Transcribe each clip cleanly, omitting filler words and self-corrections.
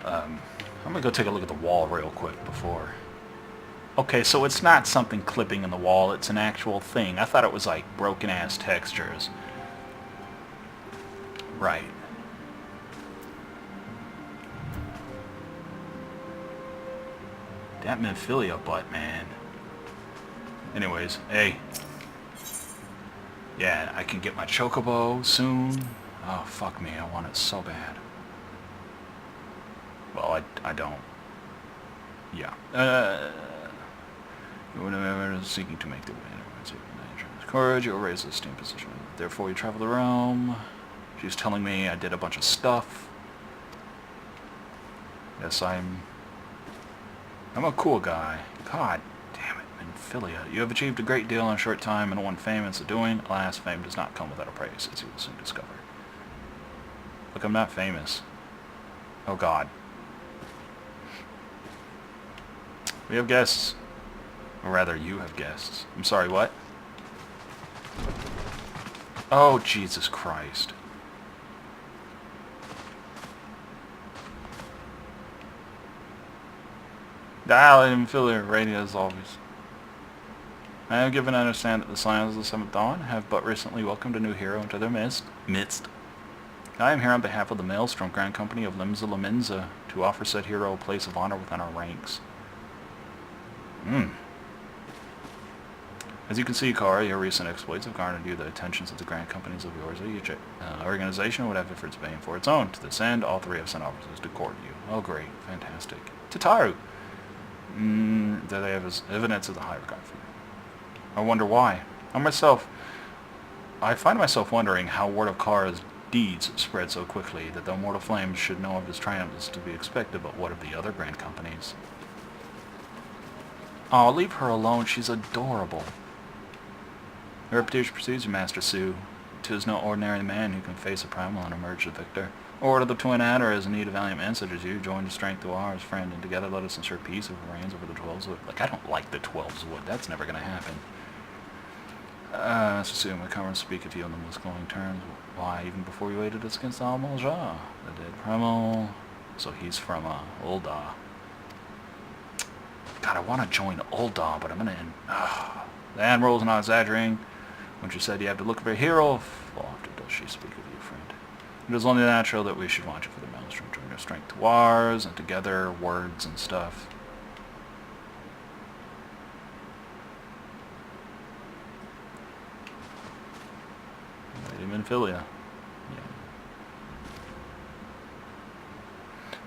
I'm gonna go take a look at the wall real quick before... Okay, so it's not something clipping in the wall, it's an actual thing. I thought it was like broken-ass textures. Right. That Memphilia butt, man. Anyways, hey. Yeah, I can get my chocobo soon. Oh, fuck me, I want it so bad. Well, I don't. Yeah. Whenever seeking to make the way courage, you'll raise the esteem position. Therefore, you travel the realm. She's telling me I did a bunch of stuff. Yes, I'm a cool guy. God damn it, Memphilia. You have achieved a great deal in a short time and won fame in so doing. Alas, fame does not come without a price, as you will soon discover. Look, I'm not famous. Oh God. We have guests. Or rather, you have guests. I'm sorry, what? Oh, Jesus Christ. Dial in Memphilia radio as always. I am given to understand that the Scions of the Seventh Dawn have but recently welcomed a new hero into their midst. I am here on behalf of the Maelstrom Grand Company of Limsa Laminza to offer said hero a place of honor within our ranks. As you can see, Kara, your recent exploits have garnered you the attentions of the grand companies of yours. Each organization would have efforts paying for its own. To this end, all three have sent officers to court you. Oh, great. Fantastic. Tataru! There they have evidence of the high regard for you. I wonder why. I find myself wondering how word of Kara's deeds spread so quickly that the immortal flames should know of his triumphs to be expected, but what of the other grand companies? Oh, leave her alone. She's adorable. The reputation precedes you, Master Sue. 'Tis no ordinary man who can face a primal and emerge the victor. Order the twin adder is in need of valiant men such as you. Join the strength of our friend, and together let us ensure peace over reigns over the 12's wood. Like, I don't like the 12's wood. That's never going to happen. Master Sue, my comrades speak of you in the most glowing terms. Why, even before you aided us against Al-Mulja, the dead primal. So he's from Ul'dah. God, I want to join Ul'dah, but I'm going to end... The Admiral's not exaggerating. When she said you have to look for a hero, how often does she speak of you, friend? It is only natural that we should want you for the Maelstrom. Join our strength to ours, and together, words and stuff. Lady Memphilia. Yeah.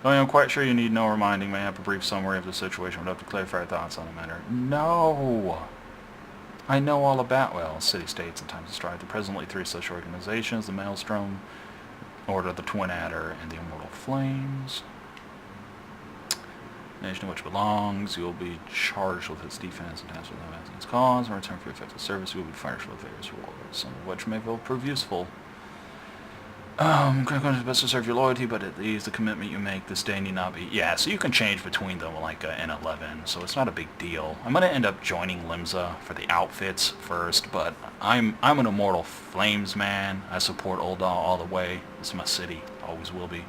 Though I am quite sure you need no reminding, may I have a brief summary of the situation would have to clarify your thoughts on the matter. No! I know all about, well, city-states and times of strife. There are presently three such organizations, the Maelstrom, Order of the Twin Adder, and the Immortal Flames. The nation to which belongs, you will be charged with its defense and tasked with advancing its cause. In return for your effective service, you will be furnished with various rewards, some of which may well prove useful. Grand Company is best to serve your loyalty, but at least the commitment you make this day need not be... Yeah, so you can change between them like an 11, so it's not a big deal. I'm going to end up joining Limsa for the outfits first, but I'm an Immortal Flames man. I support Ul'dah all the way. It's my city. Always will be.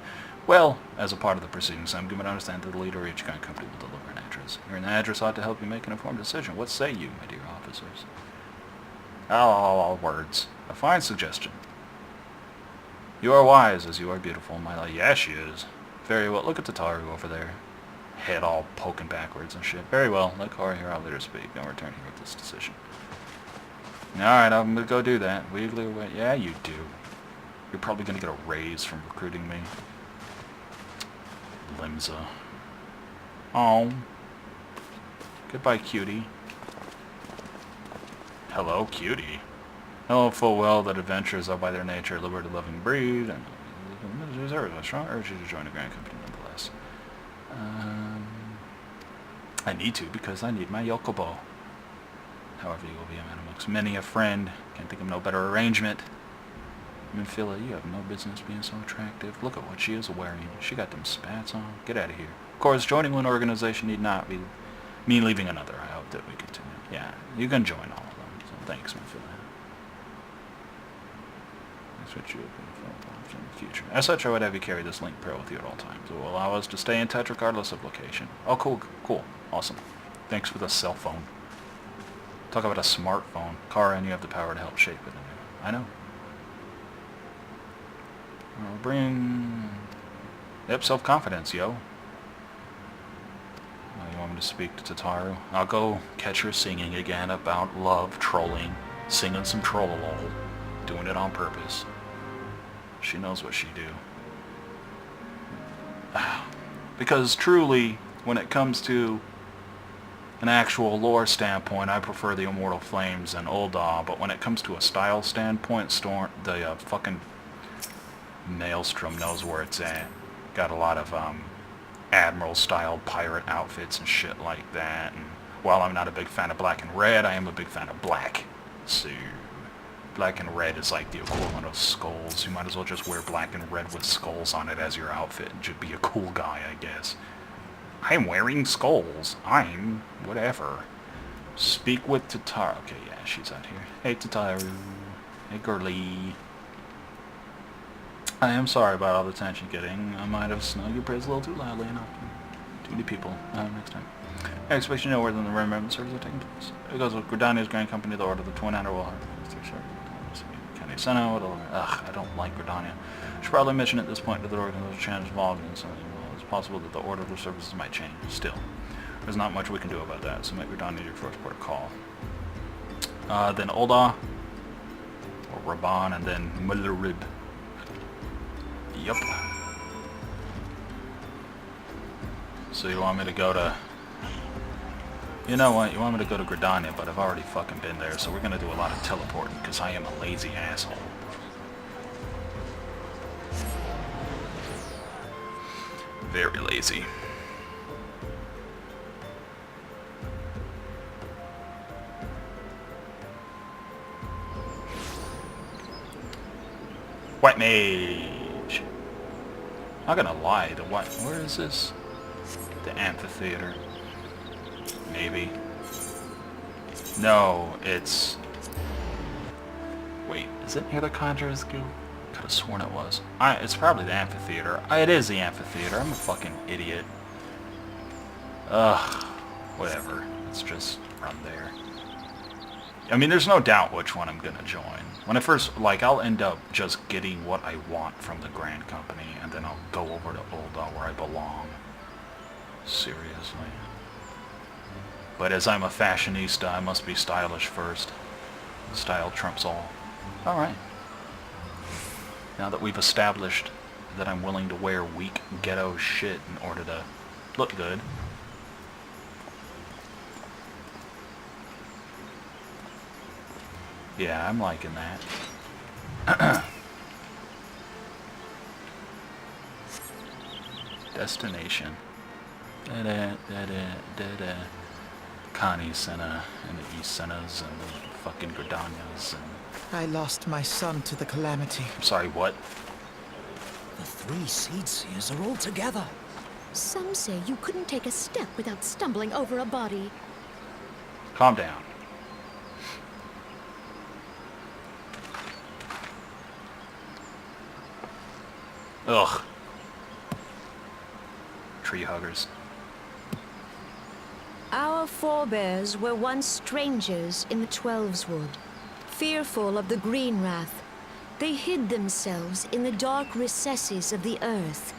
Well, as a part of the proceedings, I'm given to understand that the leader of each Grand Company will deliver an address. Your address ought to help you make an informed decision. What say you, my dear officers? Oh, words. A fine suggestion. You are wise as you are beautiful, my lady. Yeah, she is. Very well. Look at Tataru over there. Head all poking backwards and shit. Very well. Let Kara hear our leader speak. I'll return here with this decision. Alright, I'm gonna go do that. Wiggly away. Yeah, you do. You're probably gonna get a raise from recruiting me. Limsa. Oh. Goodbye, cutie. Hello, cutie. Know full well that adventurers are by their nature a liberty-loving breed, and I strongly urge you to join the Grand Company nonetheless. I need to because I need my Yokobo. However, you will be a man amongst many a friend. Can't think of no better arrangement. Memphilia, you have no business being so attractive. Look at what she is wearing. She got them spats on. Get out of here. Of course, joining one organization need not be mean leaving another. I hope that we continue. Yeah, you can join all of them. So thanks, Memphilia. That's what you have been for. in the future. As such, I would have you carry this link pair with you at all times. It will allow us to stay in touch regardless of location. Oh, cool. Awesome. Thanks for the cell phone. Talk about a smartphone. Kara, and you have the power to help shape it. I know. I'll bring... Yep, self-confidence, yo. You want me to speak to Tataru? I'll go catch her singing again about love, trolling, singing some troll-a-lol, doing it on purpose. She knows what she do. Because truly, when it comes to an actual lore standpoint, I prefer the Immortal Flames and Ul'dah, but when it comes to a style standpoint, the fucking Maelstrom knows where it's at. Got a lot of Admiral-style pirate outfits and shit like that. And while I'm not a big fan of black and red, I am a big fan of black. So, black and red is like the equivalent of skulls. You might as well just wear black and red with skulls on it as your outfit and just be a cool guy, I guess. I'm wearing skulls. I'm whatever. Speak with Tataru. Okay, yeah, she's out here. Hey, Tataru. Hey, girly. I am sorry about all the attention getting. I might have sung your praise a little too loudly and often. Too many people. Next time. I expect you know where the Realm Reborn services are taking place. It goes with Gridania's Grand Company, the Order of the Twin Hunter will have County Senate. I don't like Gridania. I should probably mention at this point that the organization change involved in something. Well, it's possible that the order of the services might change. Still, there's not much we can do about that, so make Gridania your first port of call. Then Ul'dah, or Raban, and then Mul'Rib. Yup. So you want me to go to... You know what? You want me to go to Gridania, but I've already fucking been there, so we're gonna do a lot of teleporting, because I am a lazy asshole. Very lazy. White Mage! Not gonna lie, where is this? The amphitheater. Maybe. No, it's... Wait, is it near the Conjurer's Guild? Could have sworn it was. It's probably the amphitheater. It is the amphitheater. I'm a fucking idiot. Ugh. Whatever. Let's just run there. I mean, there's no doubt which one I'm gonna join. When I first, I'll end up just getting what I want from the Grand Company, and then I'll go over to Ul'dah where I belong. Seriously. But as I'm a fashionista, I must be stylish first. Style trumps all. Alright. Now that we've established that I'm willing to wear weak ghetto shit in order to look good. Yeah, I'm liking that. Destination. Da-da-da-da-da-da. Connie Senna and the East Sennas and the fucking Gridanias and... I lost my son to the calamity. I'm sorry, what? The three Seed Seers are all together. Some say you couldn't take a step without stumbling over a body. Calm down. Ugh. Tree huggers. Our forebears were once strangers in the Twelveswood. Fearful of the Green Wrath, they hid themselves in the dark recesses of the earth.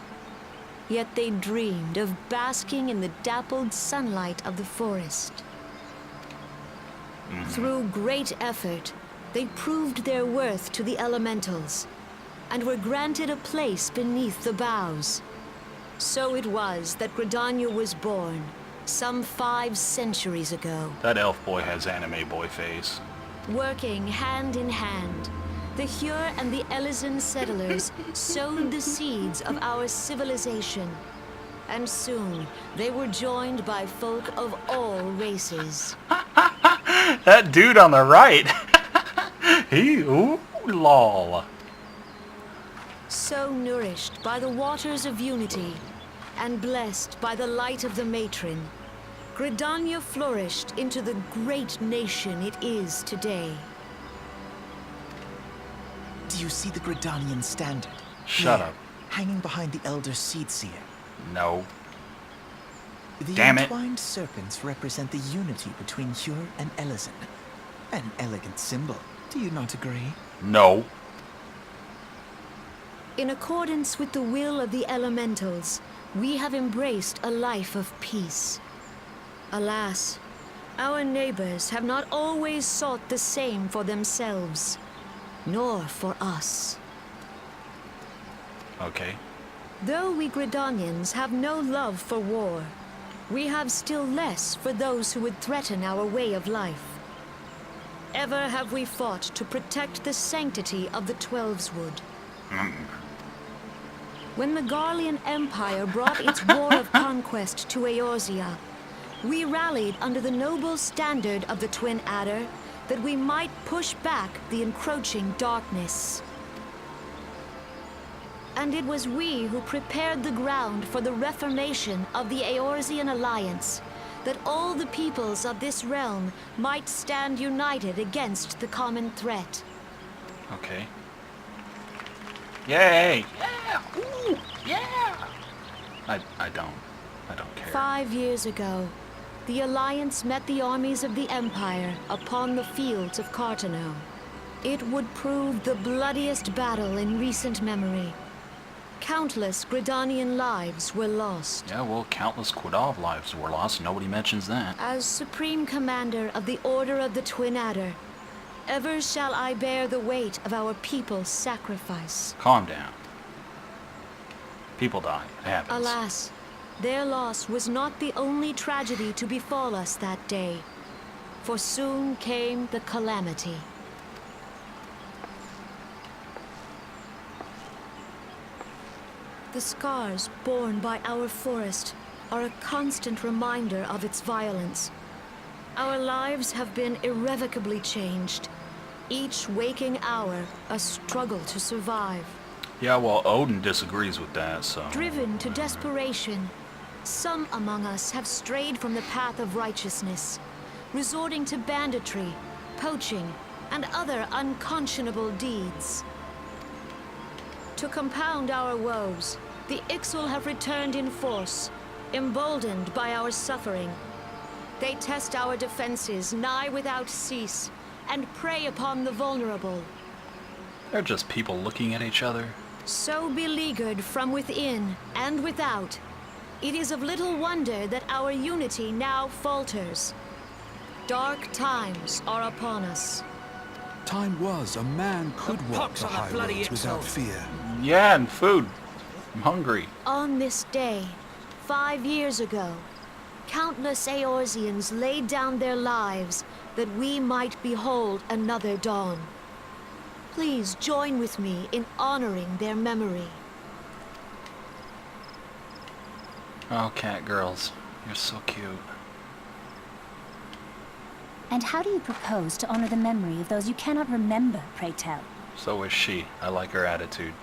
Yet they dreamed of basking in the dappled sunlight of the forest. Through great effort, they proved their worth to the elementals, and were granted a place beneath the boughs. So it was that Gridania was born, some 5 centuries ago. That elf boy has anime boy face. Working hand in hand, the Hyur and the Elysian settlers sowed the seeds of our civilization. And soon, they were joined by folk of all races. That dude on the right! Ooh, lol. So nourished by the waters of unity, and blessed by the light of the matron, Gridania flourished into the great nation it is today. Do you see the Gridanian standard? Shut There, up. hanging behind the Elder Seed Seer. No. The Damn it. entwined serpents represent the unity between Hyur and Elysin. An elegant symbol, do you not agree? No. In accordance with the will of the elementals, we have embraced a life of peace. Alas, our neighbors have not always sought the same for themselves, nor for us. Okay. Though we Gridanians have no love for war, we have still less for those who would threaten our way of life. Ever have we fought to protect the sanctity of the Twelveswood. When the Garlean Empire brought its war of conquest to Eorzea, we rallied under the noble standard of the Twin Adder that we might push back the encroaching darkness. And it was we who prepared the ground for the reformation of the Eorzean Alliance, that all the peoples of this realm might stand united against the common threat. Okay. Yay! Yeah! Ooh! Yeah! I don't care. 5 years ago, the Alliance met the armies of the Empire upon the fields of Cartano. It would prove the bloodiest battle in recent memory. Countless Gridanian lives were lost. Yeah, well, countless Quidov lives were lost. Nobody mentions that. As Supreme Commander of the Order of the Twin Adder, ever shall I bear the weight of our people's sacrifice. Calm down. People die. It happens. Alas, their loss was not the only tragedy to befall us that day, for soon came the calamity. The scars borne by our forest are a constant reminder of its violence. Our lives have been irrevocably changed, each waking hour a struggle to survive. Yeah, well, Odin disagrees with that, so... Driven to desperation, some among us have strayed from the path of righteousness, resorting to banditry, poaching, and other unconscionable deeds. To compound our woes, the Ixal have returned in force, emboldened by our suffering. They test our defenses nigh without cease, and prey upon the vulnerable. They're just people looking at each other. So beleaguered from within and without, it is of little wonder that our unity now falters. Dark times are upon us. Time was a man could walk pox the on that high bloody roads without Ixal. fear. Yeah, and food. I'm hungry. On this day, 5 years ago, countless Eorzeans laid down their lives that we might behold another dawn. Please join with me in honoring their memory. Oh, cat girls. You're so cute. And how do you propose to honor the memory of those you cannot remember, pray tell? So is she. I like her attitude.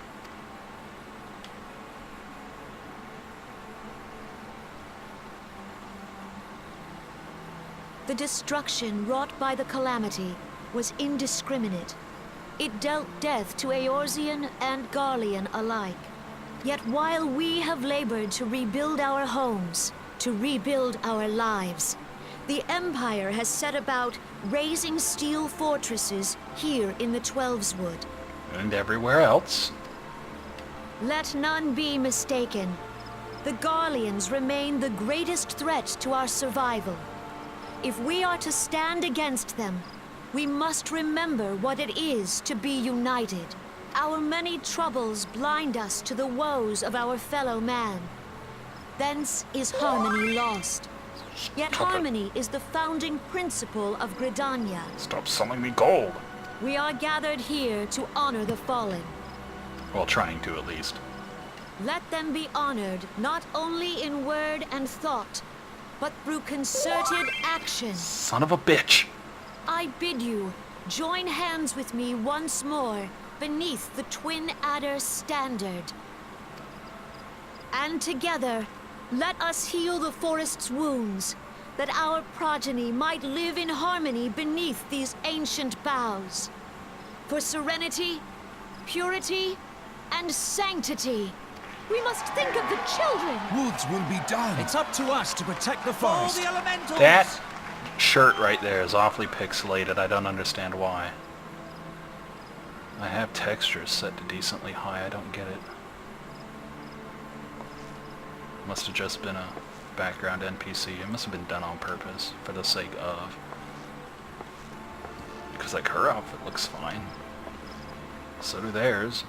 The destruction wrought by the calamity was indiscriminate. It dealt death to Eorzean and Garlean alike. Yet while we have labored to rebuild our homes, to rebuild our lives, the Empire has set about raising steel fortresses here in the Twelveswood. And everywhere else. Let none be mistaken. The Garleans remain the greatest threat to our survival. If we are to stand against them, we must remember what it is to be united. Our many troubles blind us to the woes of our fellow man. Thence is harmony lost. Yet Stop it. harmony is the founding principle of Gridania. Stop selling me gold. We are gathered here to honor the fallen. Well, trying to at least. Let them be honored not only in word and thought, but through concerted action. Son of a bitch. I bid you, join hands with me once more beneath the Twin Adder standard. And together, let us heal the forest's wounds, that our progeny might live in harmony beneath these ancient boughs. For serenity, purity, and sanctity. We must think of the children. Woods will be done. It's up to us to protect the forest. the elementals! That shirt right there is awfully pixelated. I don't understand why. I have textures set to decently high. I don't get it. Must have just been a background NPC. It must have been done on purpose for the sake of. Because like her outfit looks fine. So do theirs.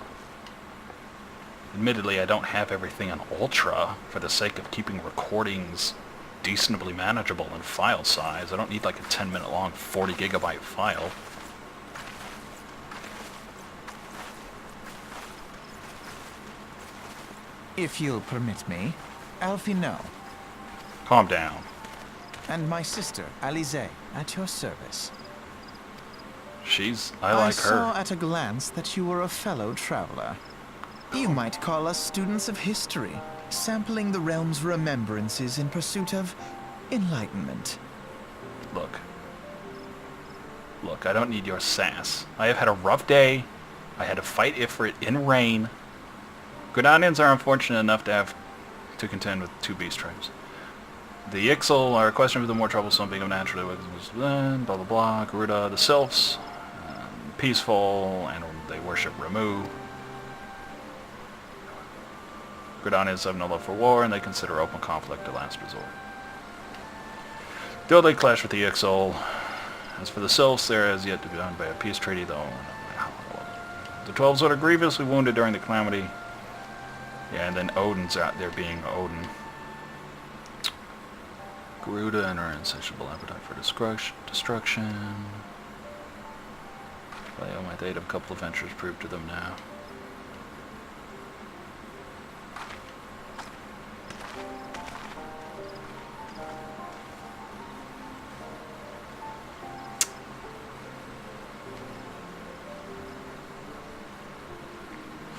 Admittedly, I don't have everything on Ultra for the sake of keeping recordings decently manageable in file size. I don't need like a 10-minute long 40 gigabyte file. If you'll permit me, Alfie no. Calm down. And my sister, Alize, at your service. I like her. I saw at a glance that you were a fellow traveler. You might call us students of history, sampling the realm's remembrances in pursuit of enlightenment. Look, I don't need your sass. I have had a rough day. I had to fight Ifrit in rain. Gridanians are unfortunate enough to have to contend with 2 beast tribes. The Ixal are questionably the more troublesome, being of naturally blah blah blah. Garuda, the Sylphs, peaceful, and they worship Ramu. Gridanians have no love for war, and they consider open conflict a last resort. Though they clash with the Ixal, as for the Sylphs, there has yet to be done by a peace treaty, though. The 12s are grievously wounded during the calamity. Yeah, and then Odin's out there being Odin. Garuda and her insatiable appetite for destruction. Well, my date of a couple of ventures proved to them now.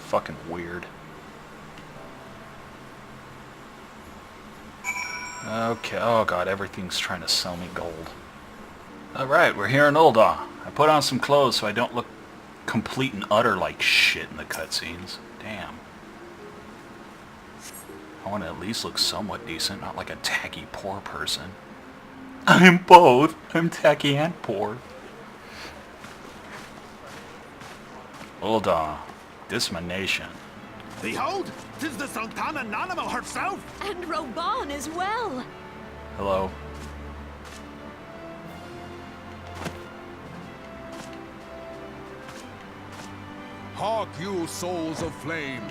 Fucking weird. Okay, oh god, everything's trying to sell me gold. Alright, we're here in Ul'dah. I put on some clothes so I don't look complete and utter like shit in the cutscenes. Damn. I want to at least look somewhat decent, not like a tacky poor person. I'm both. I'm tacky and poor. Ul'dah. This my nation. Behold, 'tis the Sultana Nanamo herself! And Roban as well. Hello. Hark you, souls of flame,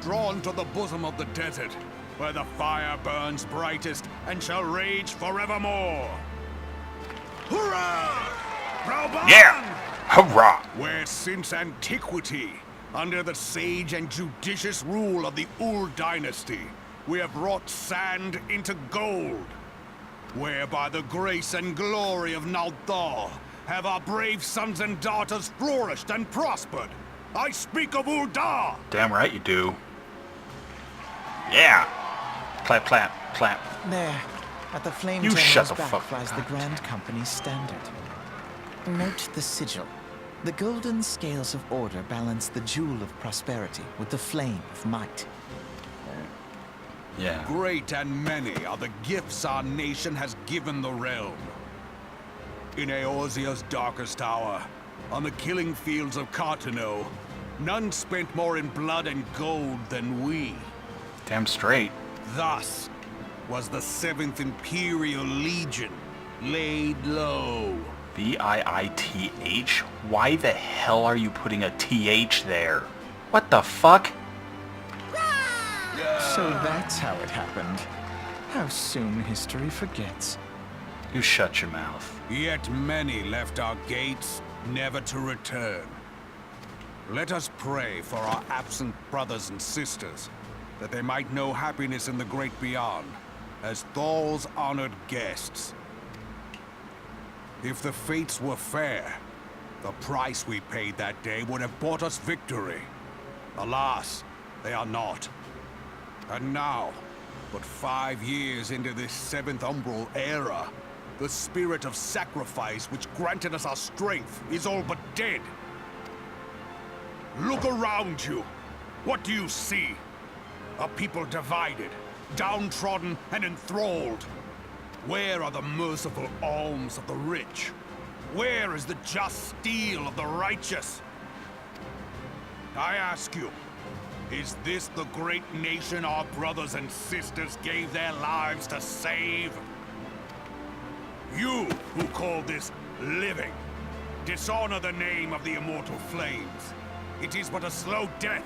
drawn to the bosom of the desert, where the fire burns brightest and shall rage forevermore. Hurrah! Roban! Yeah! Hurrah! Where since antiquity, under the sage and judicious rule of the Ul dynasty, we have wrought sand into gold. Where by the grace and glory of Naldal have our brave sons and daughters flourished and prospered. I speak of Ul'dah! Damn right you do. Yeah! Clap, clap, clap. There, at the flame You general's shut the back fuck flies up. the Grand Company's standard. Note the sigil. The golden scales of order balance the jewel of prosperity with the flame of might. Yeah. Great and many are the gifts our nation has given the realm. In Eorzea's darkest hour, on the killing fields of Cartano, none spent more in blood and gold than we. Damn straight. Thus was the 7th Imperial Legion laid low. B-I-I-T-H? Why the hell are you putting a T-H there? What the fuck? So that's how it happened. How soon history forgets. You shut your mouth. Yet many left our gates, never to return. Let us pray for our absent brothers and sisters, that they might know happiness in the great beyond, as Thal's honored guests. If the fates were fair, the price we paid that day would have bought us victory. Alas, they are not. And now, but 5 years into this 7th Umbral era, the spirit of sacrifice which granted us our strength is all but dead. Look around you. What do you see? A people divided, downtrodden, and enthralled. Where are the merciful alms of the rich? Where is the just steel of the righteous? I ask you, is this the great nation our brothers and sisters gave their lives to save? You who call this living, dishonor the name of the immortal flames. It is but a slow death.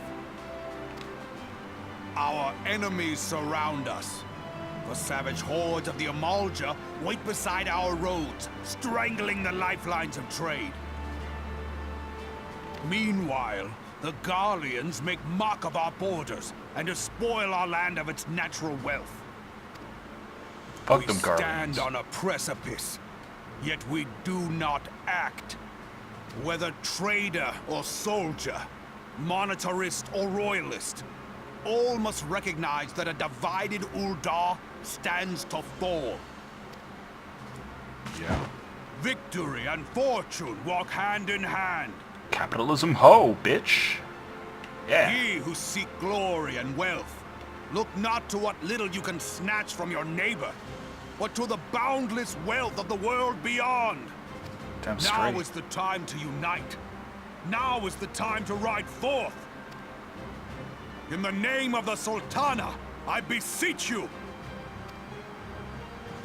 Our enemies surround us. The savage hordes of the Amalja wait beside our roads, strangling the lifelines of trade. Meanwhile, the Garleans make mock of our borders and despoil our land of its natural wealth. Fuck them We Garleans. stand on a precipice, yet we do not act. Whether trader or soldier, monetarist or royalist, all must recognize that a divided Uldar stands to fall. Yeah. Victory and fortune walk hand in hand. Capitalism ho, bitch. Yeah. Ye who seek glory and wealth, look not to what little you can snatch from your neighbor, but to the boundless wealth of the world beyond. Damn Now straight. is the time to unite. Now is the time to ride forth. In the name of the Sultana, I beseech you.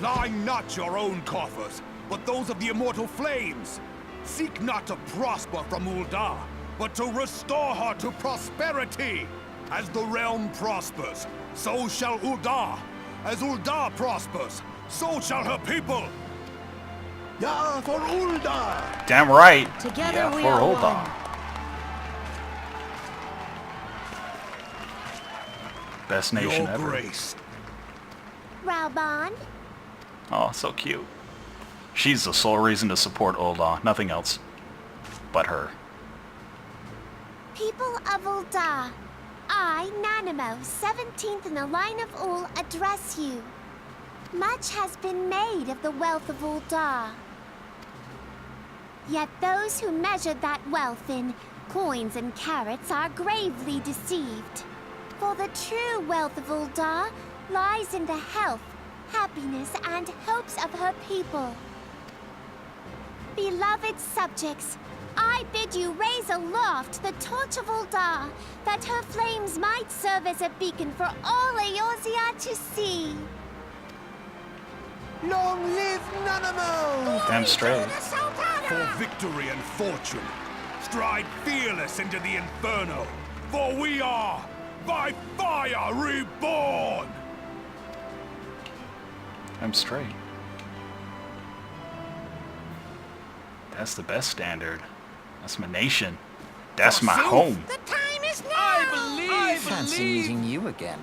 Line not your own coffers, but those of the immortal flames. Seek not to prosper from Uldar, but to restore her to prosperity. As the realm prospers, so shall Uldar. As Uldar prospers, so shall her people. Yeah, for Uldar! Damn right. Together yeah, we for are old one. dog. Best nation Your ever. grace. Raubon? Oh, so cute. She's the sole reason to support Ul'dah, nothing else. But her. People of Uldar, I, Nanamo, 17th in the line of Ul, address you. Much has been made of the wealth of Uldar. Yet those who measure that wealth in coins and carats are gravely deceived. For the true wealth of Uldar lies in the health, happiness, and hopes of her people. Beloved subjects, I bid you raise aloft the torch of Uldar, that her flames might serve as a beacon for all Eorzea to see. Long live Nanamo! Damn straight. For victory and fortune, stride fearless into the inferno, for we are by fire reborn! I'm straight. That's the best standard. That's my nation. That's my home. The time is now! Fancy meeting you again.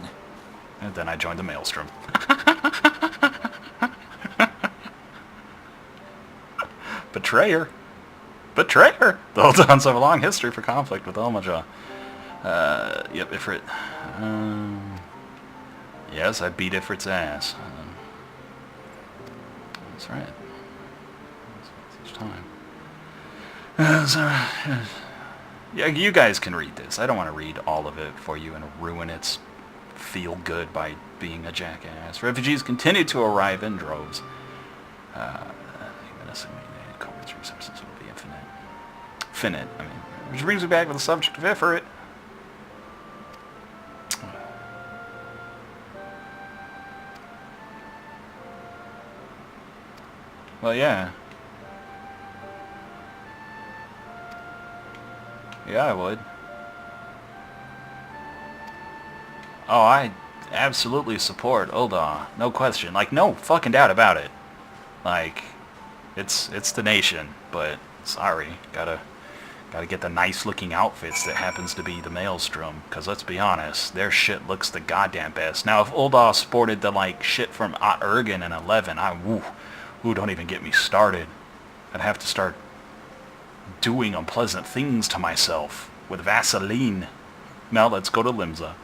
And then I joined the Maelstrom. Betrayer. Betrayer! The Uldans have a long history for conflict with Elmaja. Yep, Ifrit. Yes, I beat Ifrit's ass. That's right. Each time. Yeah, you guys can read this. I don't want to read all of it for you and ruin its feel-good by being a jackass. Refugees continue to arrive in droves. Coverage resources will be infinite. Finite, I mean. Which brings me back to the subject of Ifrit. Well, yeah. Yeah, I would. Oh, I absolutely support Ul'dah. No question. Like, no fucking doubt about it. Like, it's the nation, but sorry, gotta get the nice looking outfits that happens to be the Maelstrom, because let's be honest, their shit looks the goddamn best. Now, if Ul'dah sported the, like, shit from Ergen and 11, don't even get me started. I'd have to start doing unpleasant things to myself with Vaseline. Now let's go to Limsa.